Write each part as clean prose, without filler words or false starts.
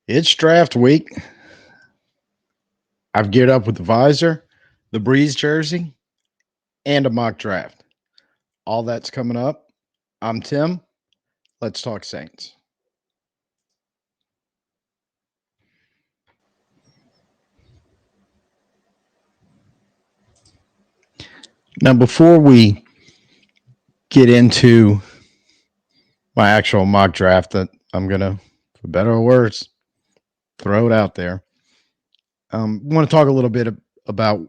It's draft week. I've geared up with the visor, the Breeze jersey, and a mock draft. All that's coming up. I'm Tim. Let's talk Saints. Now, before we get into my actual mock draft, that I'm going to, for better or worse, throw it out there, I want to talk a little bit about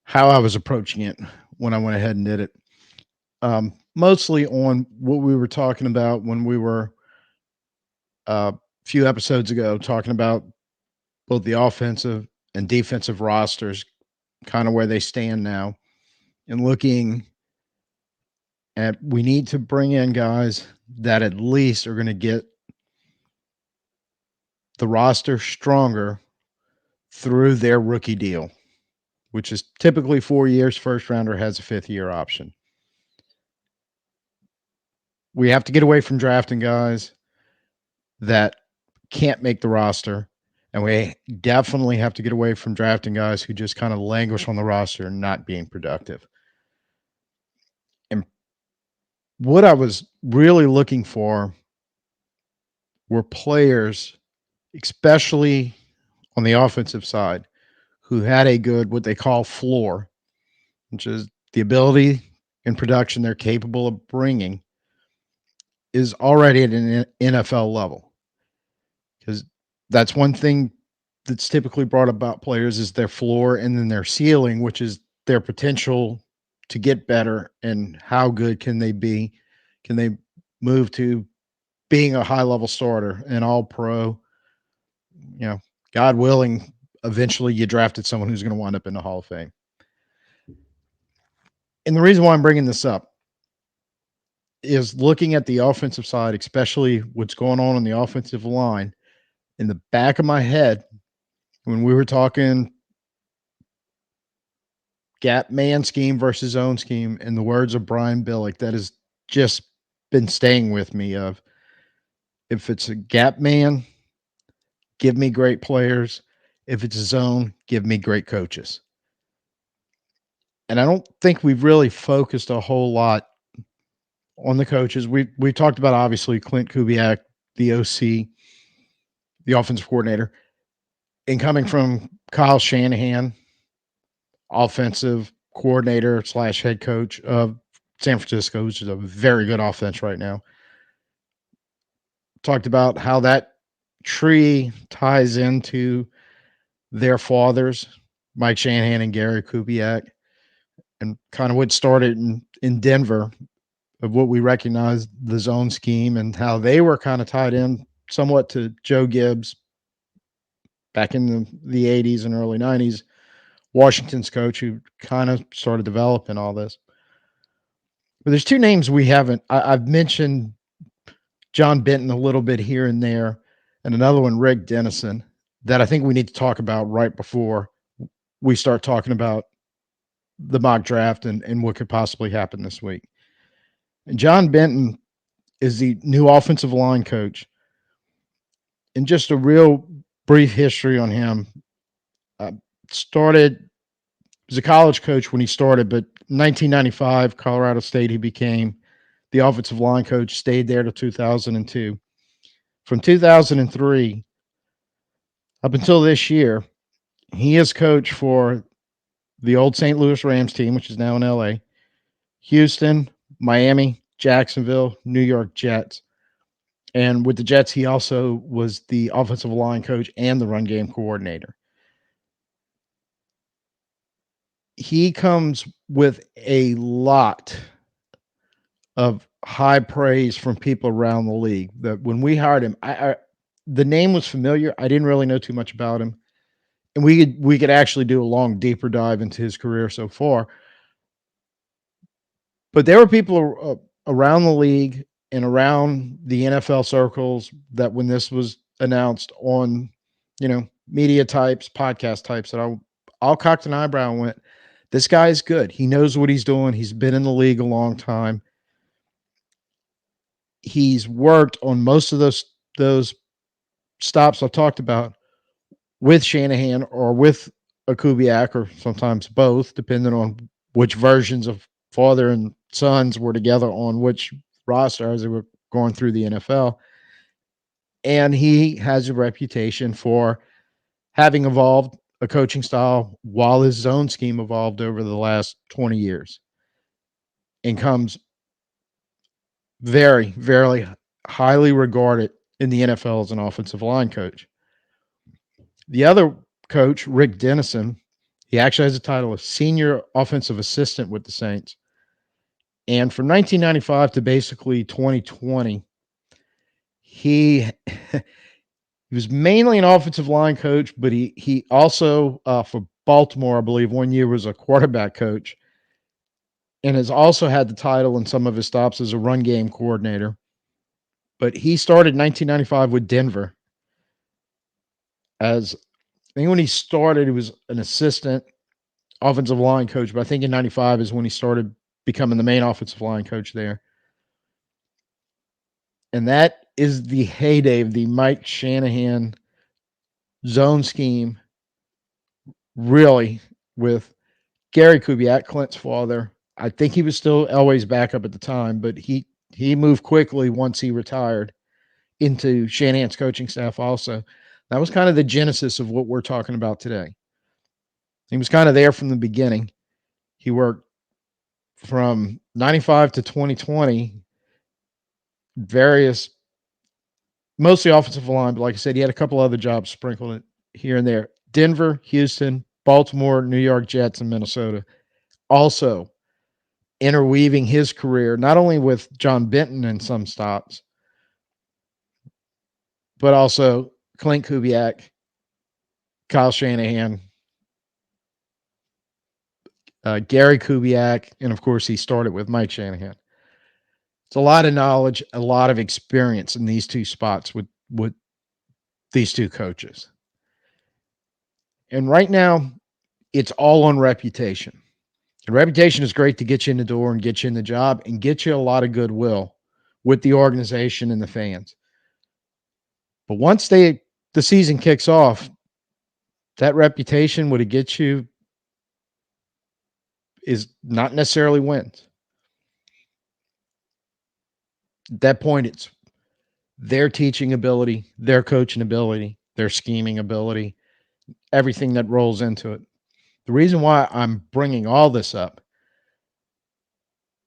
how I was approaching it when I went ahead and did it. Mostly on what we were talking about when we were a few episodes ago talking about both the offensive and defensive rosters, kind of where they stand now, and looking at we need to bring in guys that at least are going to get the roster stronger through their rookie deal, which is typically 4 years. First rounder has a fifth year option. We have to get away from drafting guys that can't make the roster. And we definitely have to get away from drafting guys who just kind of languish on the roster and not being productive. And what I was really looking for were players, especially on the offensive side, who had a good, what they call floor, which is the ability and production they're capable of bringing is already at an NFL level. Because that's one thing that's typically brought about players is their floor and then their ceiling, which is their potential to get better and how good can they be? Can they move to being a high level starter, an all pro? You know, God willing, eventually you drafted someone who's going to wind up in the Hall of Fame. And the reason why I'm bringing this up is looking at the offensive side, especially what's going on the offensive line. In the back of my head, when we were talking gap man scheme versus zone scheme, in the words of Brian Billick, that has just been staying with me of if it's a gap man, give me great players. If it's a zone, give me great coaches. And I don't think we've really focused a whole lot on the coaches. We talked about obviously Clint Kubiak, the OC, the offensive coordinator, and coming from Kyle Shanahan, offensive coordinator slash head coach of San Francisco, which is a very good offense right now. Talked about how that tree ties into their fathers, Mike Shanahan and Gary Kubiak, and kind of what started in Denver of what we recognize the zone scheme and how they were kind of tied in somewhat to Joe Gibbs back in the 80s and early 90s, Washington's coach who kind of started developing all this. But there's two names we haven't. I've mentioned John Benton a little bit here and there, and another one, Rick Dennison, that I think we need to talk about right before we start talking about the mock draft and what could possibly happen this week. And John Benton is the new offensive line coach. And just a real brief history on him. Started as a college coach when he started, but 1995, Colorado State, he became the offensive line coach, stayed there to 2002. From 2003 up until this year, he is coach for the old St. Louis Rams team, which is now in LA, Houston, Miami, Jacksonville, New York Jets. And with the Jets, he also was the offensive line coach and the run game coordinator. He comes with a lot of high praise from people around the league. That when we hired him, the name was familiar. I didn't really know too much about him, and we could actually do a long, deeper dive into his career so far. But there were people around the league and around the NFL circles that when this was announced on, media types, podcast types, that I all cocked an eyebrow and went, "This guy is good. He knows what he's doing. He's been in the league a long time. He's worked on most of those stops I've talked about with Shanahan or with a Kubiak or sometimes both, depending on which versions of father and sons were together on which roster as they were going through the NFL. And he has a reputation for having evolved a coaching style while his zone scheme evolved over the last 20 years and comes very, very highly regarded in the NFL as an offensive line coach. The other coach, Rick Dennison, he actually has a title of senior offensive assistant with the Saints. And from 1995 to basically 2020, he he was mainly an offensive line coach, but he also for Baltimore, I believe, one year was a quarterback coach, and has also had the title in some of his stops as a run game coordinator. But he started 1995 with Denver as I think when he started, he was an assistant offensive line coach, but I think in 95 is when he started becoming the main offensive line coach there. And that is the heyday of the Mike Shanahan zone scheme, really, with Gary Kubiak, Clint's father. I think he was still Elway's backup at the time, but he moved quickly once he retired into Shanahan's coaching staff also. That was kind of the genesis of what we're talking about today. He was kind of there from the beginning. He worked from 95 to 2020, various, mostly offensive line, but like I said, he had a couple other jobs sprinkled here and there. Denver, Houston, Baltimore, New York Jets, and Minnesota. Also interweaving his career, not only with John Benton in some stops, but also Clint Kubiak, Kyle Shanahan, Gary Kubiak, and of course, he started with Mike Shanahan. It's a lot of knowledge, a lot of experience in these two spots with these two coaches. And right now, it's all on reputation. And reputation is great to get you in the door and get you in the job and get you a lot of goodwill with the organization and the fans. But once the season kicks off, that reputation, what it gets you is not necessarily wins. At that point, it's their teaching ability, their coaching ability, their scheming ability, everything that rolls into it. The reason why I'm bringing all this up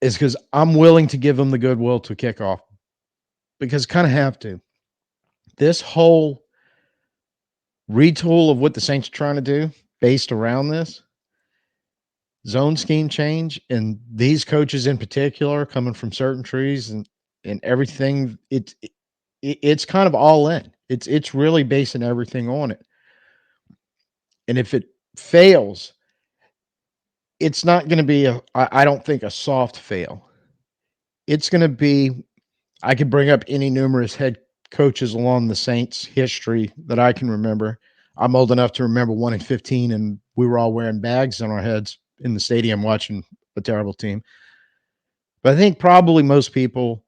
is because I'm willing to give them the goodwill to kick off because kind of have to. This whole retool of what the Saints are trying to do based around this zone scheme change and these coaches in particular coming from certain trees and everything it's kind of all in. It's really basing everything on it. And if it fails, it's not going to be I don't think a soft fail. It's going to be I could bring up any numerous head coaches along the Saints history that I can remember. I'm old enough to remember 1 in 15 and we were all wearing bags on our heads in the stadium watching a terrible team. But I think probably most people,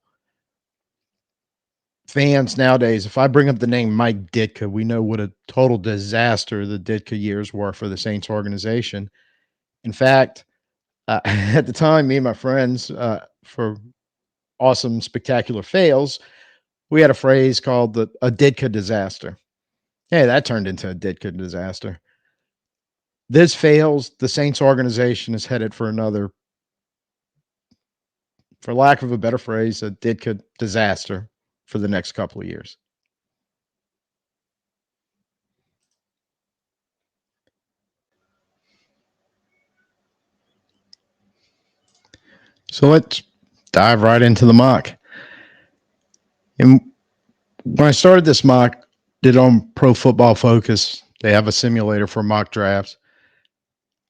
fans nowadays, if I bring up the name Mike Ditka, we know what a total disaster the Ditka years were for the Saints organization. In fact, at the time, me and my friends, for awesome, spectacular fails, we had a phrase called a Ditka disaster. Hey, that turned into a Ditka disaster. This fails, the Saints organization is headed for another, for lack of a better phrase, a Ditka disaster for the next couple of years. So let's dive right into the mock. And when I started this mock, did on Pro Football Focus, they have a simulator for mock drafts.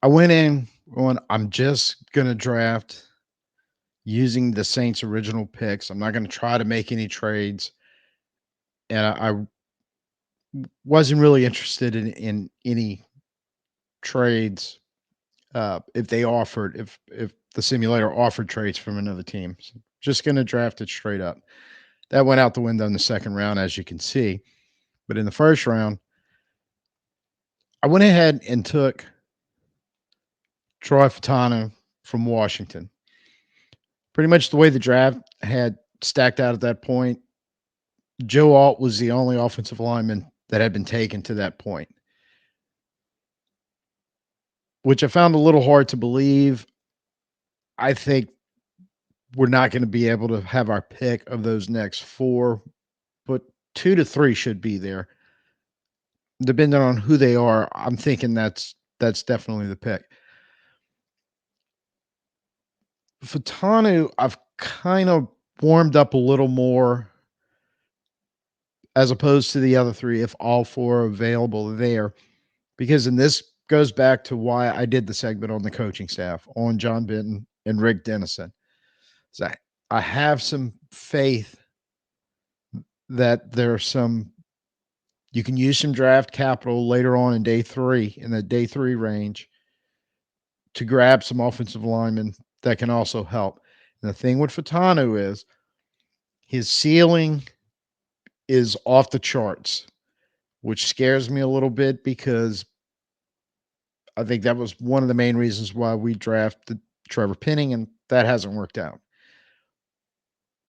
I went in going, I'm just going to draft using the Saints' original picks. I'm not going to try to make any trades. And I wasn't really interested in any trades if they offered, if the simulator offered trades from another team. So just going to draft it straight up. That went out the window in the second round, as you can see. But in the first round, I went ahead and took Troy Fatano from Washington. Pretty much the way the draft had stacked out at that point, Joe Alt was the only offensive lineman that had been taken to that point, which I found a little hard to believe. I think we're not going to be able to have our pick of those next four, but 2 to 3 should be there. Depending on who they are, I'm thinking that's definitely the pick. Fatanu, I've kind of warmed up a little more as opposed to the other three, if all four are available there. Because and this goes back to why I did the segment on the coaching staff on John Benton and Rick Dennison. So I have some faith that there's some you can use some draft capital later on in day three, in the day three range, to grab some offensive linemen that can also help. And the thing with Fatanu is his ceiling is off the charts, which scares me a little bit because I think that was one of the main reasons why we drafted Trevor Penning, and that hasn't worked out.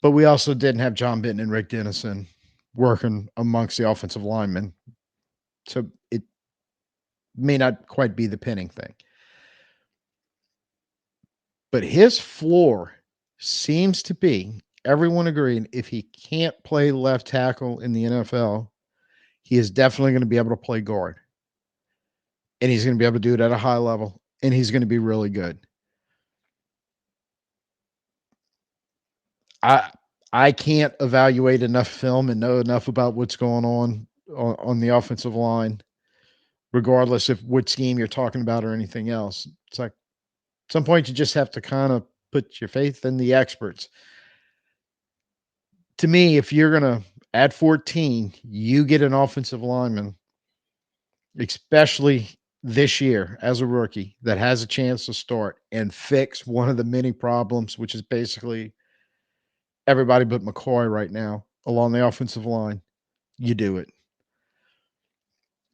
But we also didn't have John Benton and Rick Dennison working amongst the offensive linemen. So it may not quite be the Penning thing. But his floor seems to be everyone agreeing if he can't play left tackle in the NFL, he is definitely going to be able to play guard. And he's going to be able to do it at a high level, and he's going to be really good. I can't evaluate enough film and know enough about what's going on the offensive line, regardless of what scheme you're talking about or anything else. It's like at some point you just have to kind of put your faith in the experts. To me, if you're going to at 14, you get an offensive lineman, especially this year as a rookie, that has a chance to start and fix one of the many problems, which is basically everybody but McCoy right now along the offensive line, you do it.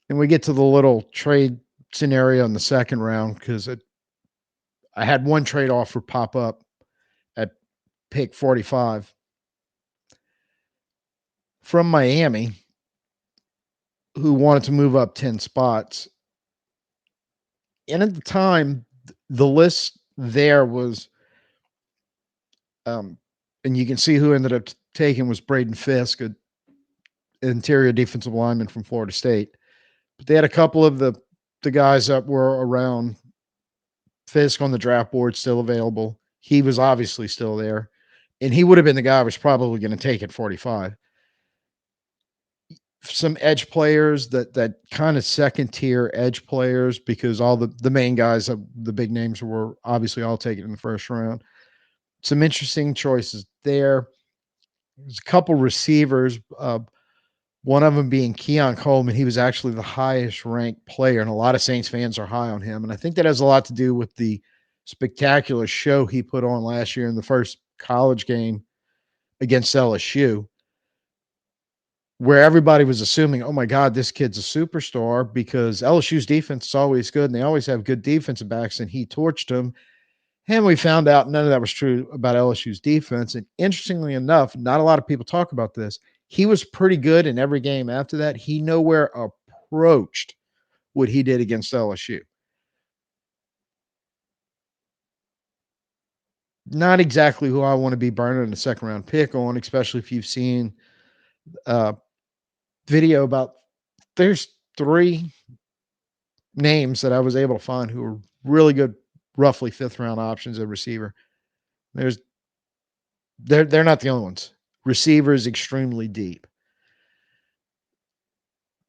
And we get to the little trade scenario in the second round because I had one trade offer pop up at pick 45 from Miami, who wanted to move up 10 spots. And at the time, the list there was, and you can see who ended up taking was Braden Fisk, an interior defensive lineman from Florida State. But they had a couple of the guys that were around Fisk on the draft board still available. He was obviously still there, and he would have been the guy I was probably going to take at 45. Some edge players that kind of second tier edge players, because all the main guys, the big names, were obviously all taken in the first round. Some interesting choices there. There's a couple receivers. One of them being Keon Coleman. He was actually the highest ranked player, and a lot of Saints fans are high on him. And I think that has a lot to do with the spectacular show he put on last year in the first college game against LSU, where everybody was assuming, oh my God, this kid's a superstar because LSU's defense is always good and they always have good defensive backs, and he torched them. And we found out none of that was true about LSU's defense. And interestingly enough, not a lot of people talk about this. He was pretty good in every game after that. He nowhere approached what he did against LSU. Not exactly who I want to be burning a second round pick on, especially if you've seen video about there's 3 names that I was able to find who are really good, roughly 5th round options at receiver. They're not the only ones. Receiver is extremely deep.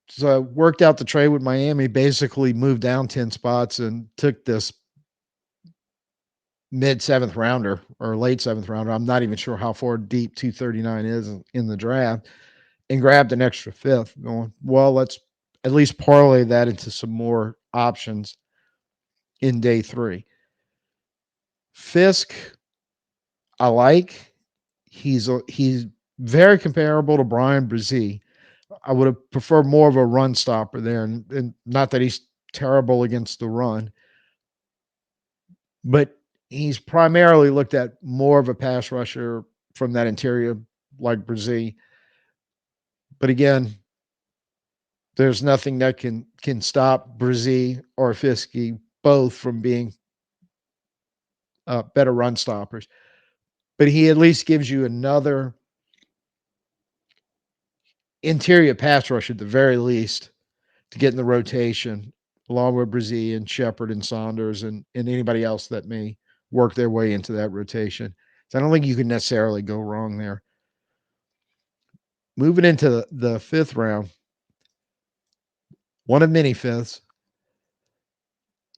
So I worked out the trade with Miami, basically moved down 10 spots and took this mid 7th rounder or late 7th rounder. I'm not even sure how far deep 239 is in the draft, and grabbed an extra 5th, going, well, let's at least parlay that into some more options in day 3. Fisk, I like. He's very comparable to Brian Brzee. I would have preferred more of a run stopper there, and not that he's terrible against the run, but he's primarily looked at more of a pass rusher from that interior like Brzee. But again, there's nothing that can stop Brzee or Fiske both from being better run stoppers. But he at least gives you another interior pass rush at the very least to get in the rotation, along with Brzee and Shepard and Saunders and anybody else that may work their way into that rotation. So I don't think you can necessarily go wrong there. Moving into the fifth round, one of many fifths.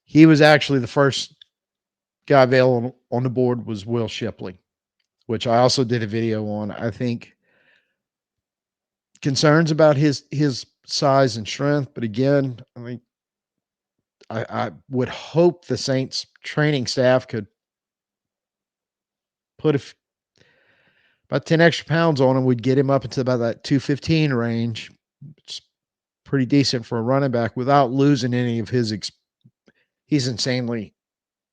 He was actually the first guy available on the board was Will Shipley, which I also did a video on. I think concerns about his size and strength, but again, I mean, I would hope the Saints training staff could put about 10 extra pounds on him, would get him up into about that 215 range. It's pretty decent for a running back without losing any of his. He's insanely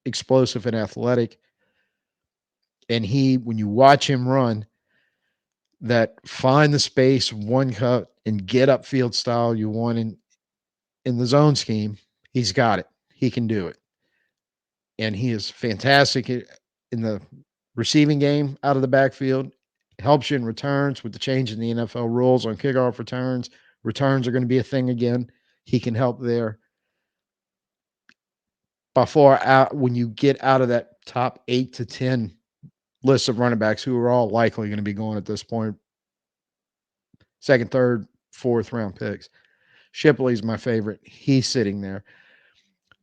explosive and athletic. And when you watch him run, that find the space, one cut, and get upfield style you want in the zone scheme, he's got it. He can do it. And he is fantastic in the receiving game out of the backfield. Helps you in returns with the change in the NFL rules on kickoff returns. Returns are going to be a thing again. He can help there. By far out when you get out of that top 8 to 10 list of running backs who are all likely going to be going at this point, second, third, fourth round picks. Shipley's my favorite. He's sitting there.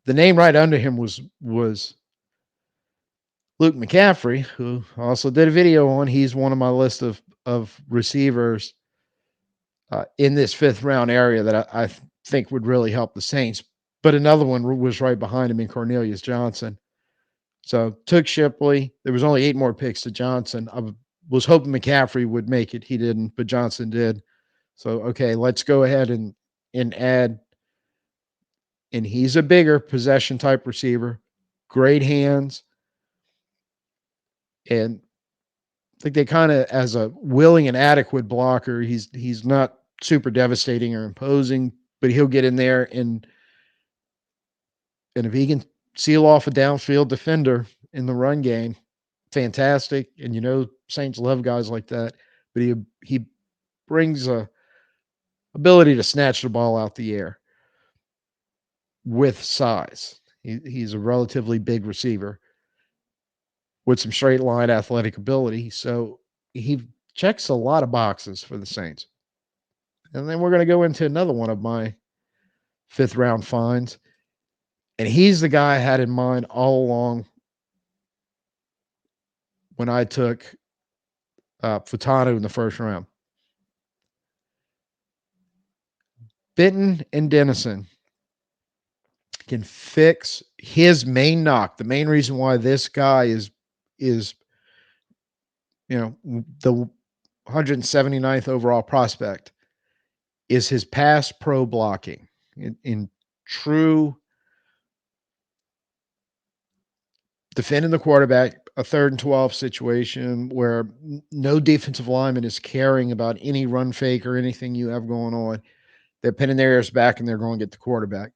The name right under him was Luke McCaffrey, who also did a video on. He's one of my list of receivers in this fifth round area that I think would really help the Saints. But another one was right behind him in Cornelius Johnson. So took Shipley. There was only 8 more picks to Johnson. I was hoping McCaffrey would make it. He didn't, but Johnson did. So, okay, let's go ahead and add. And he's a bigger possession type receiver, great hands. And I think they kind of, as a willing and adequate blocker, he's not super devastating or imposing, but he'll get in there and if he can seal off a downfield defender in the run game, fantastic. And Saints love guys like that. But he brings a ability to snatch the ball out the air with size. He's a relatively big receiver with some straight line athletic ability. So he checks a lot of boxes for the Saints. And then we're going to go into another one of my fifth round finds. And he's the guy I had in mind all along when I took Furtado in the first round. Benton and Dennison can fix his main knock. The main reason why this guy is the 179th overall prospect is his pass pro blocking in true defending the quarterback, a 3rd and 12 situation where no defensive lineman is caring about any run fake or anything you have going on. They're pinning their ears back and they're going to get the quarterback.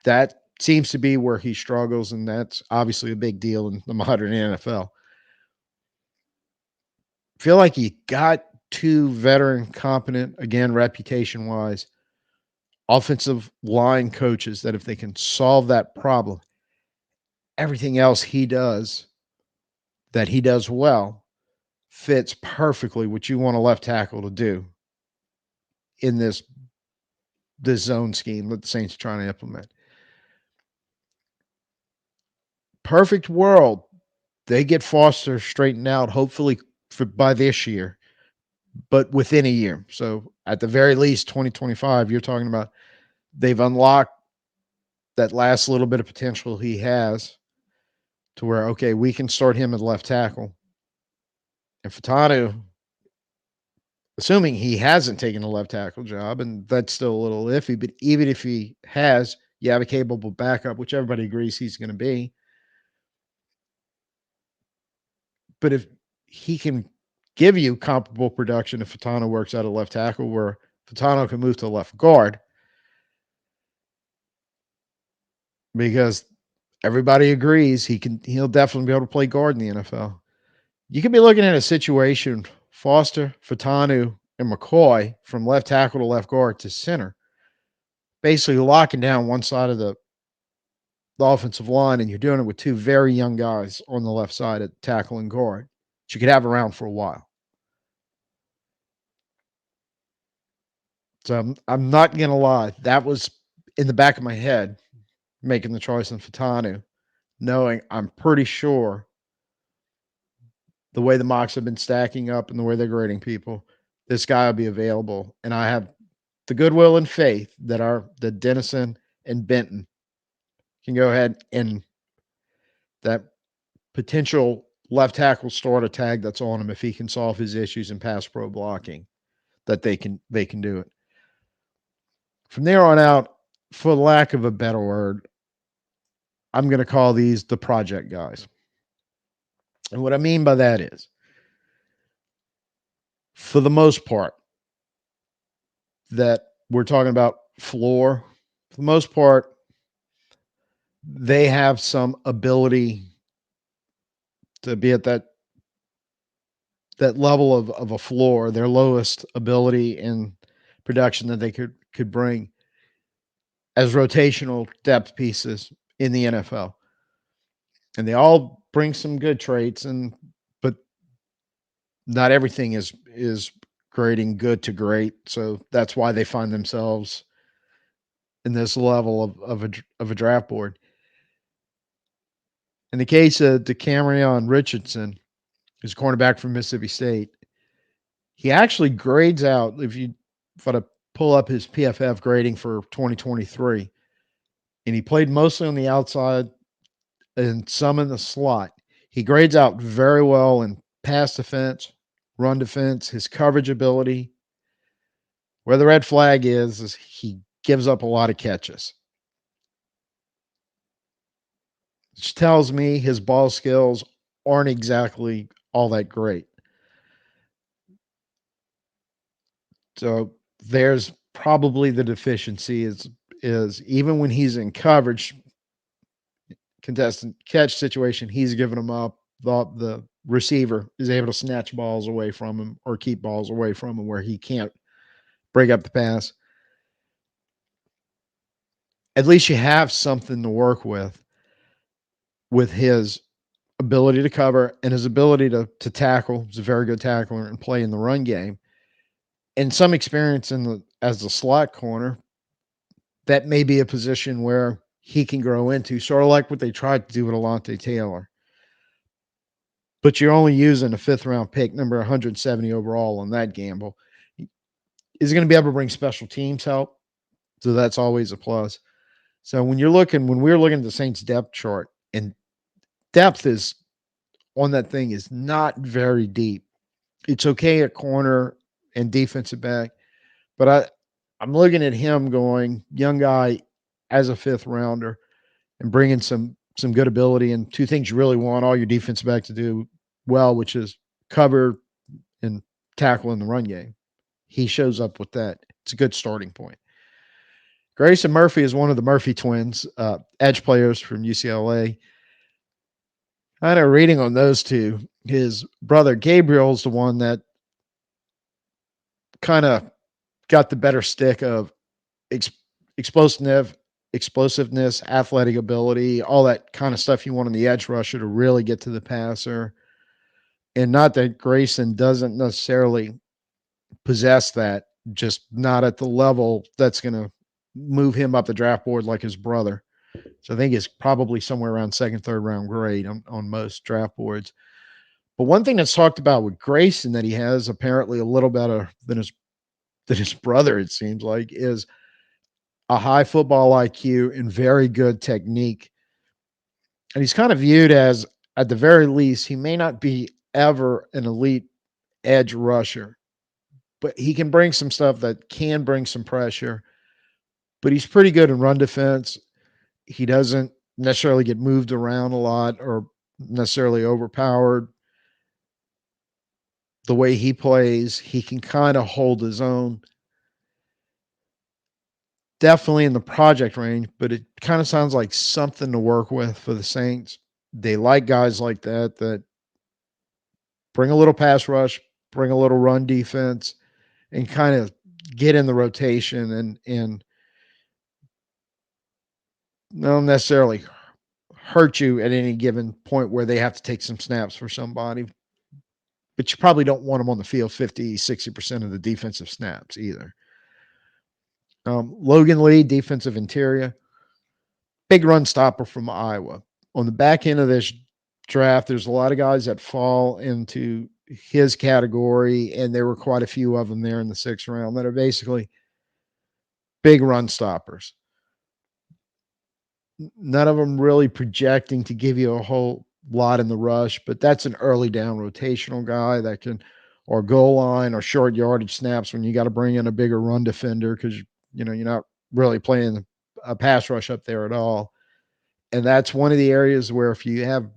That seems to be where he struggles, and that's obviously a big deal in the modern NFL. Feel like he got 2 veteran, competent, again, reputation-wise, offensive line coaches that if they can solve that problem, everything else he does that he does well fits perfectly what you want a left tackle to do in this zone scheme that the Saints are trying to implement. Perfect world, they get Foster straightened out, hopefully by this year, but within a year. So at the very least, 2025, you're talking about they've unlocked that last little bit of potential he has to where, okay, we can start him at left tackle. And Furtado, assuming he hasn't taken the left tackle job, and that's still a little iffy. But even if he has, you have a capable backup, which everybody agrees he's going to be. But if he can give you comparable production if Fatano works out a left tackle, where Fatano can move to left guard, because everybody agrees he'll definitely be able to play guard in the NFL. You could be looking at a situation Foster, Fatanu, and McCoy from left tackle to left guard to center, basically locking down one side of the offensive line, and you're doing it with two very young guys on the left side at tackle and guard that you could have around for a while. So I'm not going to lie. That was in the back of my head making the choice on Fatanu, knowing I'm pretty sure the way the mocks have been stacking up and the way they're grading people, this guy will be available. And I have the goodwill and faith that Dennison and Benton can go ahead and that potential left tackle starter tag that's on him, if he can solve his issues in pass pro blocking, that they can do it. From there on out, for lack of a better word, I'm going to call these the project guys. And what I mean by that is, for the most part, that we're talking about floor, for the most part, they have some ability to be at that level of a floor, their lowest ability in production that they could bring as rotational depth pieces in the NFL. And they all bring some good traits, but not everything is grading good to great. So that's why they find themselves in this level of a draft board. In the case of DeCamerion Richardson, who's a cornerback from Mississippi State, he actually grades out, if I pull up his PFF grading for 2023, and he played mostly on the outside and some in the slot. He grades out very well in pass defense, run defense, his coverage ability. Where the red flag is he gives up a lot of catches, which tells me his ball skills aren't exactly all that great. So there's probably the deficiency is even when he's in coverage, contestant catch situation, he's giving them up. The receiver is able to snatch balls away from him or keep balls away from him where he can't break up the pass. At least you have something to work with his ability to cover and his ability to tackle. He's a very good tackler and play in the run game. And some experience as the slot corner, that may be a position where he can grow into, sort of like what they tried to do with Alontae Taylor. But you're only using a fifth round pick, number 170 overall on that gamble. Is going to be able to bring special teams help. So that's always a plus. So when we're looking at the Saints depth chart, and depth is on that thing is not very deep. It's okay at corner and defensive back, but I'm looking at him going young guy as a fifth rounder and bringing some good ability and two things you really want all your defensive back to do well, which is cover and tackle in the run game. He shows up with that. It's a good starting point. Grayson Murphy is one of the Murphy twins, edge players from UCLA. I had a reading on those two. His brother Gabriel's the one that kind of got the better stick of explosiveness, athletic ability, all that kind of stuff you want on the edge rusher to really get to the passer. And not that Grayson doesn't necessarily possess that, just not at the level that's going to move him up the draft board like his brother. So I think it's probably somewhere around second, third round grade on most draft boards. But one thing that's talked about with Grayson that he has apparently a little better than his brother, it seems like, is a high football IQ and very good technique. And he's kind of viewed as, at the very least, he may not be ever an elite edge rusher, but he can bring some stuff that can bring some pressure. But he's pretty good in run defense. He doesn't necessarily get moved around a lot or necessarily overpowered. The way he plays, he can kind of hold his own. Definitely in the project range, but it kind of sounds like something to work with for the Saints. They like guys like that bring a little pass rush, bring a little run defense, and kind of get in the rotation and not necessarily hurt you at any given point where they have to take some snaps for somebody. But you probably don't want them on the field 50, 60% of the defensive snaps either. Logan Lee, defensive interior, big run stopper from Iowa. On the back end of this draft, there's a lot of guys that fall into his category, and there were quite a few of them there in the 6th round that are basically big run stoppers. None of them really projecting to give you a whole lot in the rush, but that's an early down rotational guy that can, or goal line or short yardage snaps when you got to bring in a bigger run defender because you're not really playing a pass rush up there at all. And that's one of the areas where if you have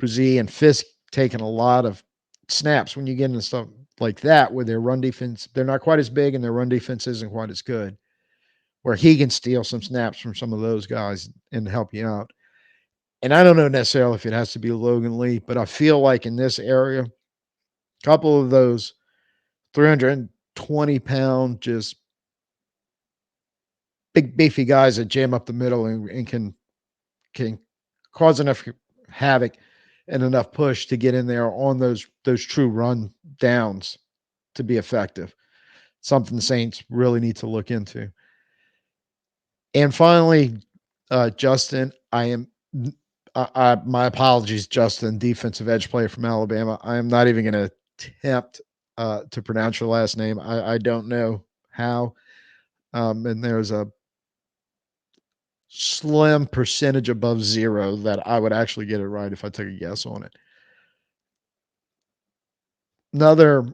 Brzee and Fisk taking a lot of snaps when you get into stuff like that where their run defense, they're not quite as big and their run defense isn't quite as good, where he can steal some snaps from some of those guys and help you out. And I don't know necessarily if it has to be Logan Lee, but I feel like in this area, a couple of those 320-pound, just big beefy guys that jam up the middle and can cause enough havoc and enough push to get in there on those true run downs to be effective. Something the Saints really need to look into. And finally, Justin, my apologies, Justin, defensive edge player from Alabama. I am not even going to attempt to pronounce your last name. I don't know how. And there's a slim percentage above 0 that I would actually get it right if I took a guess on it. Another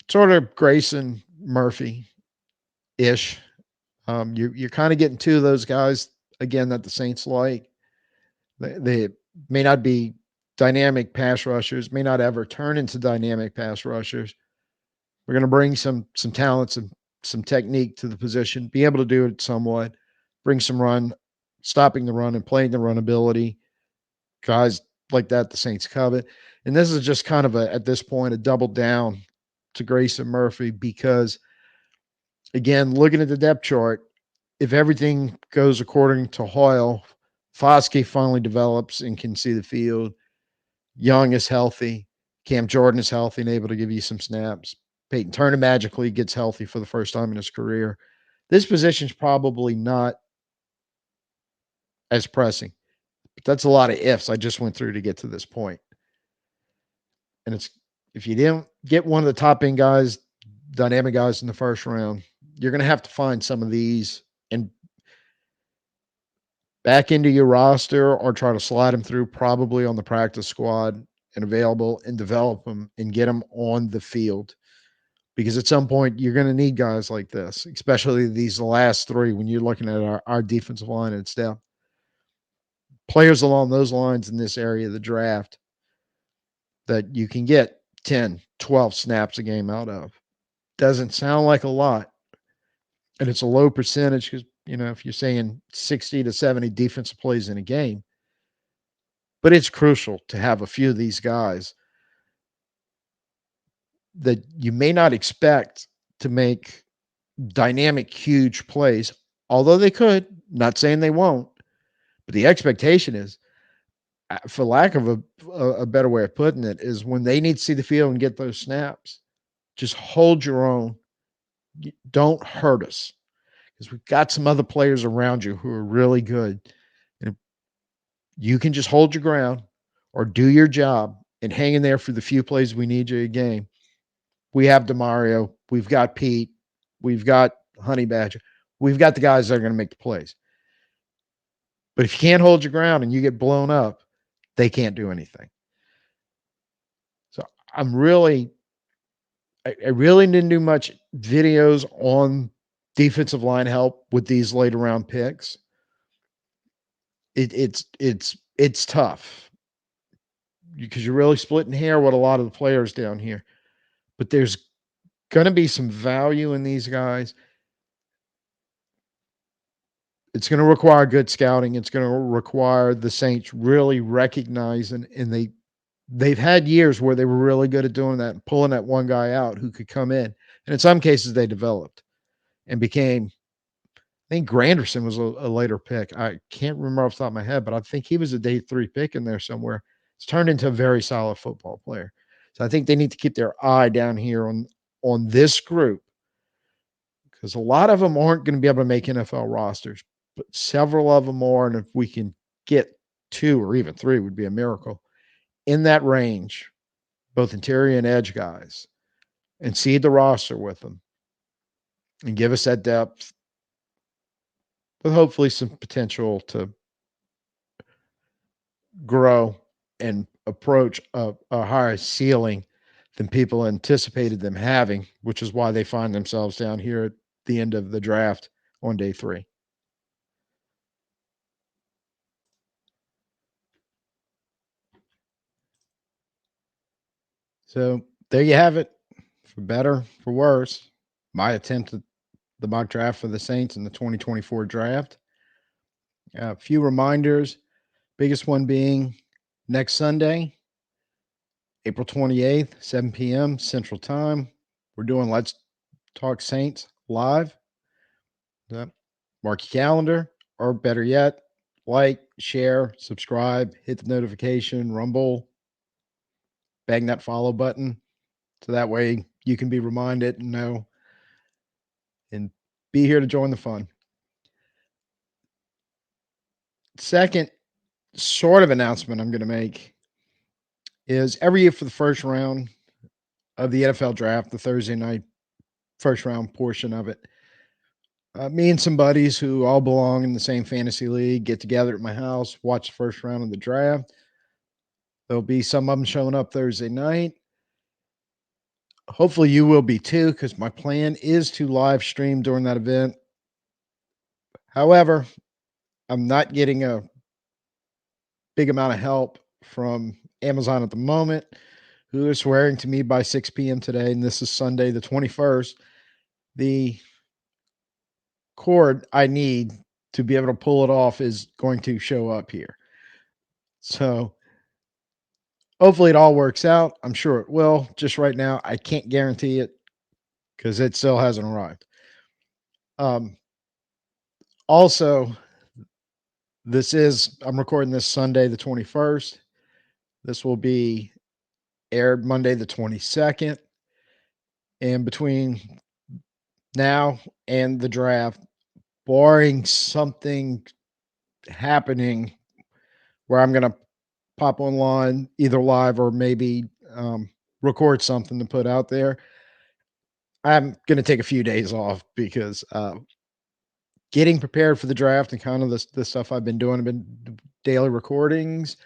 sort of Grayson Murphy-ish. You're kind of getting 2 of those guys, again, that the Saints like. They may not be dynamic pass rushers, may not ever turn into dynamic pass rushers. We're going to bring some talents and some technique to the position, be able to do it somewhat, bring some run, stopping the run and playing the run ability. Guys like that, the Saints covet. And this is just kind of at this point, a double down to Grayson Murphy because, again, looking at the depth chart, if everything goes according to Hoyle, Foskey finally develops and can see the field. Young is healthy. Cam Jordan is healthy and able to give you some snaps. Peyton Turner magically gets healthy for the first time in his career. This position's probably not as pressing, but that's a lot of ifs I just went through to get to this point. And it's if you didn't get one of the top end guys, dynamic guys in the first round, you're going to have to find some of these and back into your roster or try to slide them through probably on the practice squad and available and develop them and get them on the field. Because at some point you're going to need guys like this, especially these last 3 when you're looking at our defensive line and stuff. Players along those lines in this area of the draft that you can get 10, 12 snaps a game out of. Doesn't sound like a lot. And it's a low percentage because, if you're saying 60 to 70 defensive plays in a game, but it's crucial to have a few of these guys that you may not expect to make dynamic, huge plays, although they could, not saying they won't, but the expectation is, for lack of a better way of putting it, is when they need to see the field and get those snaps, just hold your own. Don't hurt us because we've got some other players around you who are really good. And you can just hold your ground or do your job and hang in there for the few plays we need you a game. We have DeMario. We've got Pete. We've got Honey Badger. We've got the guys that are going to make the plays. But if you can't hold your ground and you get blown up, they can't do anything. So I'm really I really didn't do much videos on defensive line help with these later round picks. It's tough because you're really splitting hair with a lot of the players down here. But there's gonna be some value in these guys. It's gonna require good scouting. It's gonna require the Saints really recognizing, and they've had years where they were really good at doing that and pulling that one guy out who could come in. And in some cases they developed and became. I think Granderson was a later pick. I can't remember off the top of my head, but I think he was a day 3 pick in there somewhere. It's turned into a very solid football player. So I think they need to keep their eye down here on this group because a lot of them aren't going to be able to make NFL rosters, but several of them are. And if we can get 2 or even 3 would be a miracle in that range, both interior and edge guys, and seed the roster with them and give us that depth with hopefully some potential to grow and approach a higher ceiling than people anticipated them having, which is why they find themselves down here at the end of the draft on day 3. So there you have it. For better, for worse, my attempt at the mock draft for the Saints in the 2024 draft. A few reminders, biggest one being next Sunday, April 28th, 7 p.m. Central Time. We're doing Let's Talk Saints live. Yep. Mark your calendar, or better yet, like, share, subscribe, hit the notification, rumble, bang that follow button. So that way you can be reminded and know and be here to join the fun. Second sort of announcement I'm going to make is every year for the first round of the NFL draft, the Thursday night first round portion of it, me and some buddies who all belong in the same fantasy league get together at my house, watch the first round of the draft. There'll be some of them showing up Thursday night. Hopefully, you will be too, because my plan is to live stream during that event. However, I'm not getting a big amount of help from Amazon at the moment, who is swearing to me by 6 p.m. today, and this is Sunday, the 21st. The cord I need to be able to pull it off is going to show up here. So hopefully it all works out. I'm sure it will. Just right now, I can't guarantee it because it still hasn't arrived. Also, I'm recording this Sunday, the 21st. This will be aired Monday, the 22nd. And between now and the draft, barring something happening where I'm going to pop online either live or maybe record something to put out there, I'm going to take a few days off because getting prepared for the draft and kind of the stuff I've been doing, I've been daily recordings.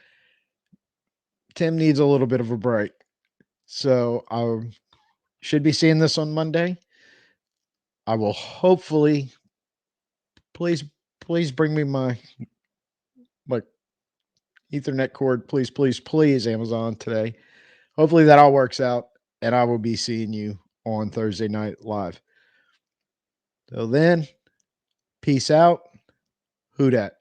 Tim needs a little bit of a break. So I should be seeing this on Monday. I will hopefully please bring me my Ethernet cord, please, Amazon today. Hopefully that all works out, and I will be seeing you on Thursday night live. Till then, peace out. Who dat?